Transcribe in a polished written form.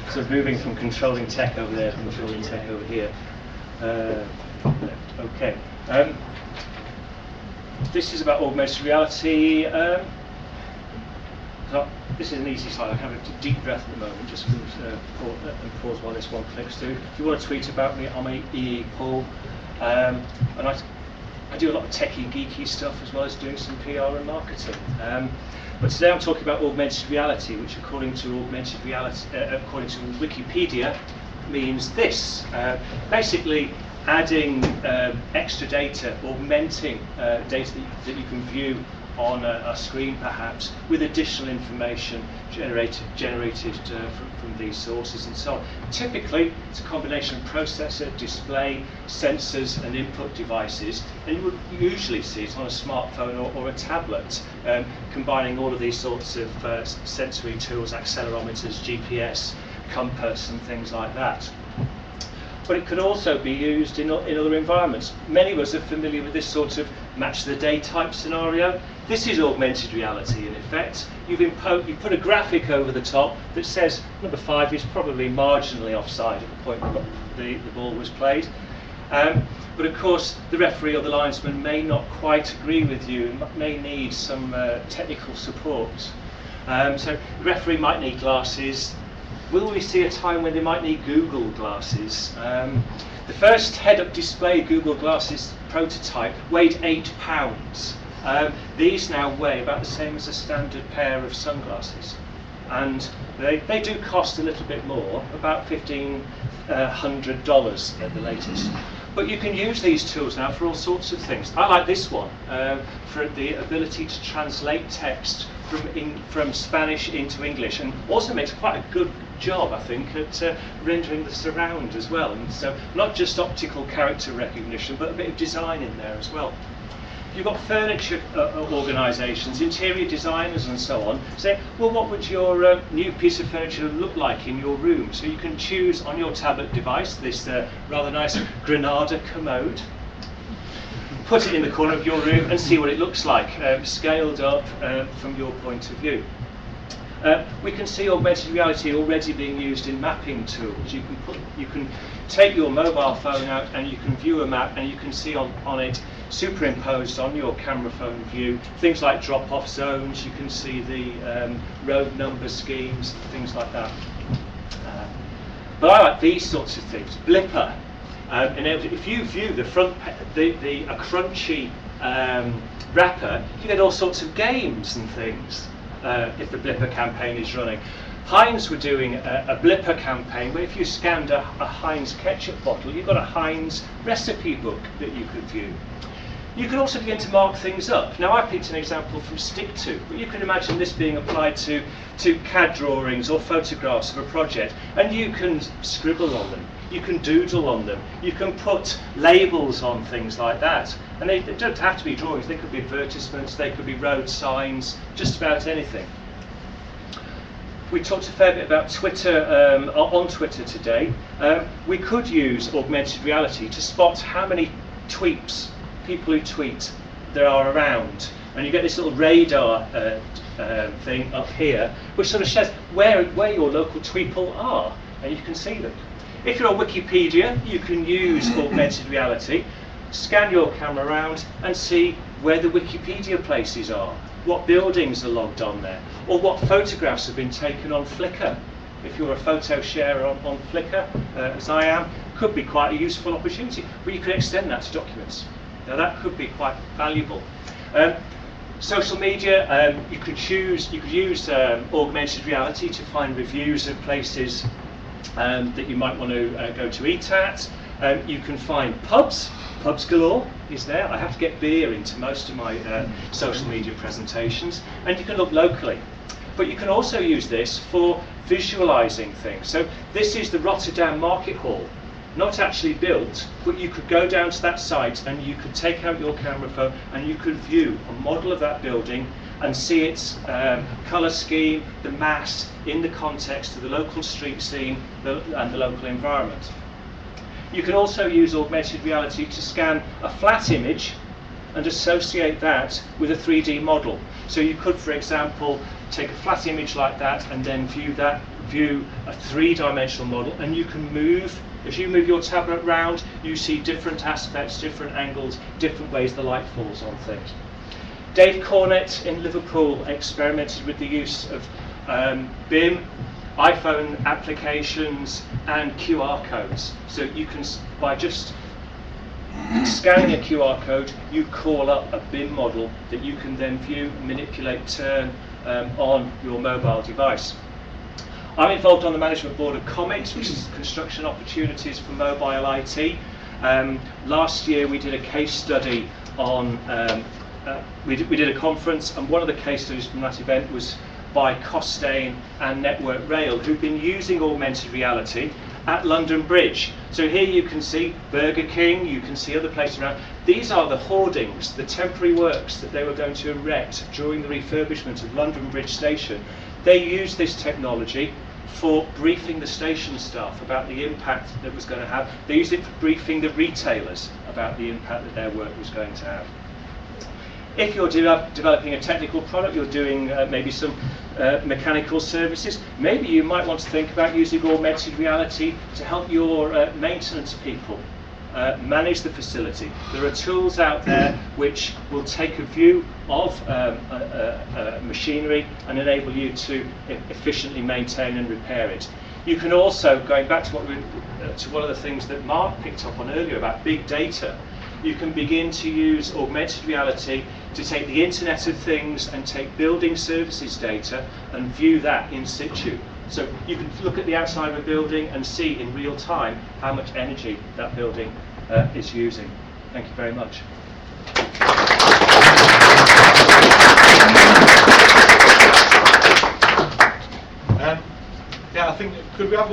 So moving from controlling tech over there to controlling tech over here. Okay. This is about augmented reality. So this is an easy slide. I have a deep breath at the moment, just pause while this one clicks through. If you want to tweet about me, I'm EE Paul. And I do a lot of techie, geeky stuff as well as doing some PR and marketing. But today I'm talking about augmented reality, which according to Wikipedia means this. Basically adding extra data, augmenting data that you can view on a screen perhaps, with additional information generated from these sources and so on. Typically, it's a combination of processor, display, sensors and input devices, and you would usually see it on a smartphone or a tablet, combining all of these sorts of sensory tools, accelerometers, GPS, compass and things like that. But it could also be used in other environments. Many of us are familiar with this sort of match the day type scenario. This is augmented reality in effect. You put a graphic over the top that says number 5 is probably marginally offside at the point the ball was played. But of course the referee or the linesman may not quite agree with you and may need some technical support. So the referee might need glasses. Will we see a time when they might need Google glasses? The first head-up display Google glasses prototype weighed 8 pounds. These now weigh about the same as a standard pair of sunglasses. And they do cost a little bit more, about $1,500 at the latest. But you can use these tools now for all sorts of things. I like this one for the ability to translate text from Spanish into English, and also makes quite a good job, I think, at rendering the surround as well. And so not just optical character recognition, but a bit of design in there as well. You've got furniture organisations, interior designers and so on, say, well, what would your new piece of furniture look like in your room? So you can choose on your tablet device this rather nice Granada commode, put it in the corner of your room and see what it looks like, scaled up from your point of view. We can see augmented reality already being used in mapping tools. You can take your mobile phone out and you can view a map, and you can see on it, superimposed on your camera phone view, things like drop-off zones. You can see the road number schemes, things like that. But I like these sorts of things. Blipper. And if you view the front, a crunchy wrapper, you get all sorts of games and things. If the Blipper campaign is running. Heinz were doing a Blipper campaign where if you scanned a Heinz ketchup bottle, you got a Heinz recipe book that you could view. You can also begin to mark things up. Now I picked an example from Stick2, but you can imagine this being applied to CAD drawings or photographs of a project, and you can scribble on them, you can doodle on them, you can put labels on things like that. And they don't have to be drawings, they could be advertisements, they could be road signs, just about anything. We talked a fair bit about Twitter on Twitter today. We could use augmented reality to spot how many tweets, people who tweet, there are around. And you get this little radar thing up here, which sort of shows where your local tweeple are, and you can see them. If you're on Wikipedia, you can use augmented reality, scan your camera around and see where the Wikipedia places are, what buildings are logged on there, or what photographs have been taken on Flickr. If you're a photo sharer on Flickr, as I am, could be quite a useful opportunity, but you could extend that to documents. Now that could be quite valuable. Social media, you could use augmented reality to find reviews of places that you might want to go to eat at. You can find pubs galore is there. I have to get beer into most of my social media presentations, and you can look locally. But you can also use this for visualizing things. So this is the Rotterdam Market Hall. Not actually built, but you could go down to that site and you could take out your camera phone and you could view a model of that building and see its colour scheme, the mass, in the context of the local street scene and the local environment. You can also use augmented reality to scan a flat image and associate that with a 3D model. So you could, for example, take a flat image like that and then view a three-dimensional model, and you can move, as you move your tablet round, you see different aspects, different angles, different ways the light falls on things. Dave Cornett in Liverpool experimented with the use of BIM, iPhone applications and QR codes. So you can, by just scanning a QR code, you call up a BIM model that you can then view, manipulate, turn on your mobile device. I'm involved on the management board of COMET, which is Construction Opportunities for Mobile IT. Last year we did a case study on, we did a conference, and one of the case studies from that event was by Costain and Network Rail, who've been using augmented reality at London Bridge. So here you can see Burger King, you can see other places around. These are the hoardings, the temporary works that they were going to erect during the refurbishment of London Bridge Station. They used this technology for briefing the station staff about the impact that it was going to have. They used it for briefing the retailers about the impact that their work was going to have. If you're developing a technical product, you're doing maybe some mechanical services, maybe you might want to think about using augmented reality to help your maintenance people manage the facility. There are tools out there which will take a view of machinery and enable you to efficiently maintain and repair it. You can also, going back to one of the things that Mark picked up on earlier about big data, you can begin to use augmented reality to take the Internet of Things and take building services data and view that in situ. So you can look at the outside of a building and see in real time how much energy that building is using. Thank you very much. Yeah, I think, could we have one?